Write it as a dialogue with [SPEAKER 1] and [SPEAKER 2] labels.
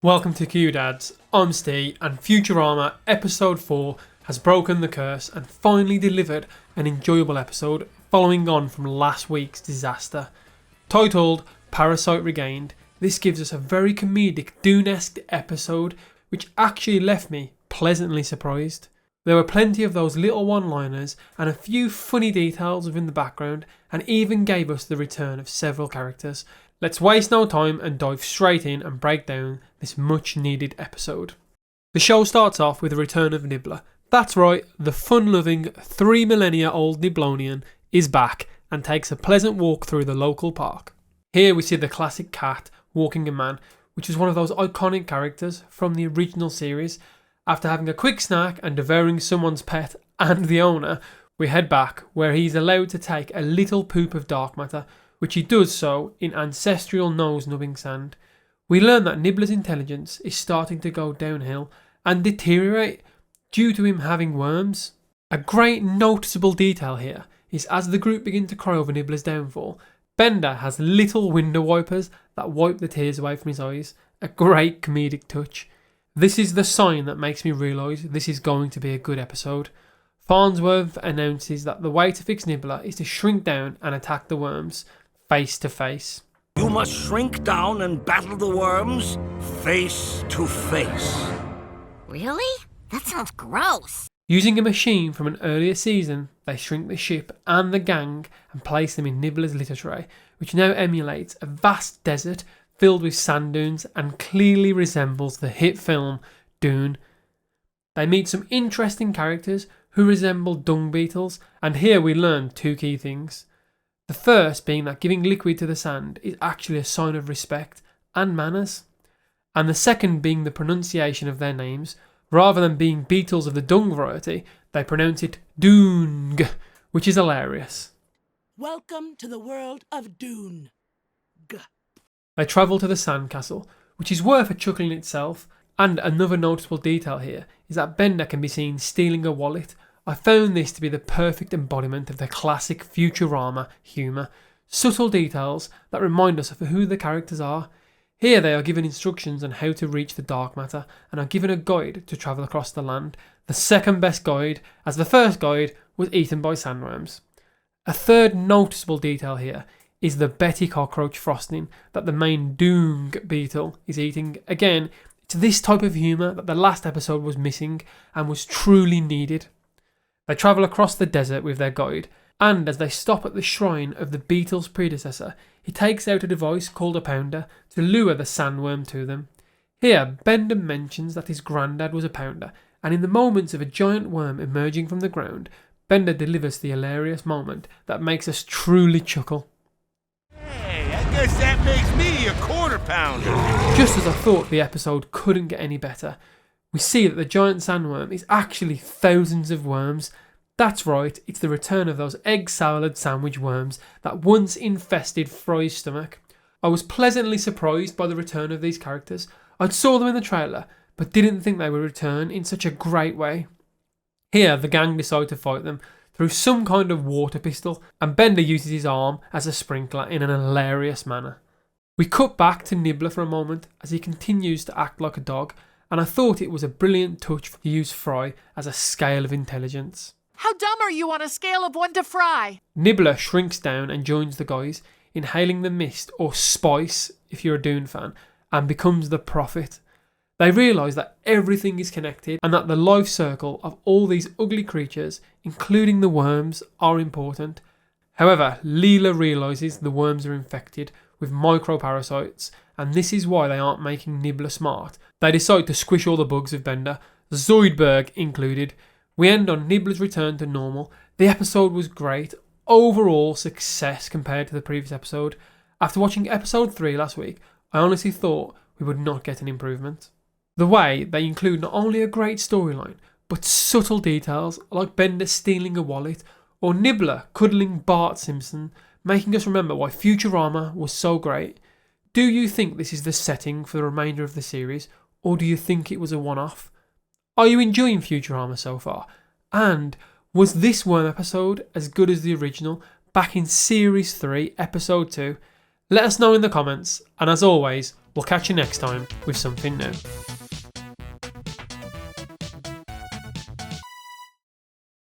[SPEAKER 1] Welcome to Q Dads, I'm Steve, and Futurama Episode 4 has broken the curse and finally delivered an enjoyable episode following on from last week's disaster. Titled Parasite Regained, this gives us a very comedic Dune-esque episode which actually left me pleasantly surprised. There were plenty of those little one-liners and a few funny details within the background, and even gave us the return of several characters. Let's waste no time and dive straight in and break down this much needed episode. The show starts off with the return of Nibbler. That's right, the fun-loving 3 millennia old Nibblonian is back and takes a pleasant walk through the local park. Here we see the classic cat walking a man, which is one of those iconic characters from the original series. After having a quick snack and devouring someone's pet and the owner, we head back where he's allowed to take a little poop of dark matter, which he does so in ancestral nose-nubbing sand. We learn that Nibbler's intelligence is starting to go downhill and deteriorate due to him having worms. A great noticeable detail here is as the group begin to cry over Nibbler's downfall, Bender has little window wipers that wipe the tears away from his eyes. A great comedic touch. This is the sign that makes me realise this is going to be a good episode. Farnsworth announces that the way to fix Nibbler is to shrink down and attack the worms face to face.
[SPEAKER 2] You must shrink down and battle the worms face to face.
[SPEAKER 3] Really? That sounds gross.
[SPEAKER 1] Using a machine from an earlier season, they shrink the ship and the gang and place them in Nibbler's litter tray, which now emulates a vast desert filled with sand dunes and clearly resembles the hit film Dune. They meet some interesting characters who resemble dung beetles, and here we learn two key things. The first being that giving liquid to the sand is actually a sign of respect and manners, and the second being the pronunciation of their names. Rather than being beetles of the dung variety, they pronounce it Dune, which is hilarious.
[SPEAKER 4] Welcome to the world of Dune.
[SPEAKER 1] They travel to the sandcastle, which is worth a chuckle in itself, and another noticeable detail here is that Bender can be seen stealing a wallet. I found this to be the perfect embodiment of the classic Futurama humour. Subtle details that remind us of who the characters are. Here they are given instructions on how to reach the dark matter and are given a guide to travel across the land. The second best guide, as the first guide was eaten by sandworms. A third noticeable detail here is the Betty cockroach frosting that the main dung beetle is eating. Again, it's this type of humour that the last episode was missing and was truly needed. They travel across the desert with their guide, and as they stop at the shrine of the beetle's predecessor, he takes out a device called a pounder to lure the sandworm to them. Here, Bender mentions that his granddad was a pounder, and in the moments of a giant worm emerging from the ground, Bender delivers the hilarious moment that makes us truly chuckle.
[SPEAKER 5] Hey, I guess that makes me a quarter pounder.
[SPEAKER 1] Just as I thought the episode couldn't get any better, we see that the giant sandworm is actually thousands of worms. That's right, it's the return of those egg salad sandwich worms that once infested Fry's stomach. I was pleasantly surprised by the return of these characters. I'd saw them in the trailer, but didn't think they would return in such a great way. Here, the gang decide to fight them through some kind of water pistol, and Bender uses his arm as a sprinkler in an hilarious manner. We cut back to Nibbler for a moment as he continues to act like a dog, and I thought it was a brilliant touch to use Fry as a scale of intelligence.
[SPEAKER 4] How dumb are you on a scale of 1 to Fry?
[SPEAKER 1] Nibbler shrinks down and joins the guys, inhaling the mist, or spice if you're a Dune fan, and becomes the prophet. They realise that everything is connected and that the life circle of all these ugly creatures, including the worms, are important. However, Leela realises the worms are infected with microparasites, and this is why they aren't making Nibbler smart. They decide to squish all the bugs with Bender, Zoidberg included. We end on Nibbler's return to normal. The episode was great. Overall success compared to the previous episode. After watching episode 3 last week, I honestly thought we would not get an improvement. The way they include not only a great storyline, but subtle details like Bender stealing a wallet or Nibbler cuddling Bart Simpson, making us remember why Futurama was so great. Do you think this is the setting for the remainder of the series, or do you think it was a one-off? Are you enjoying Futurama so far? And was this worm episode as good as the original back in Series 3, Episode 2? Let us know in the comments, and as always, We'll catch you next time with something new.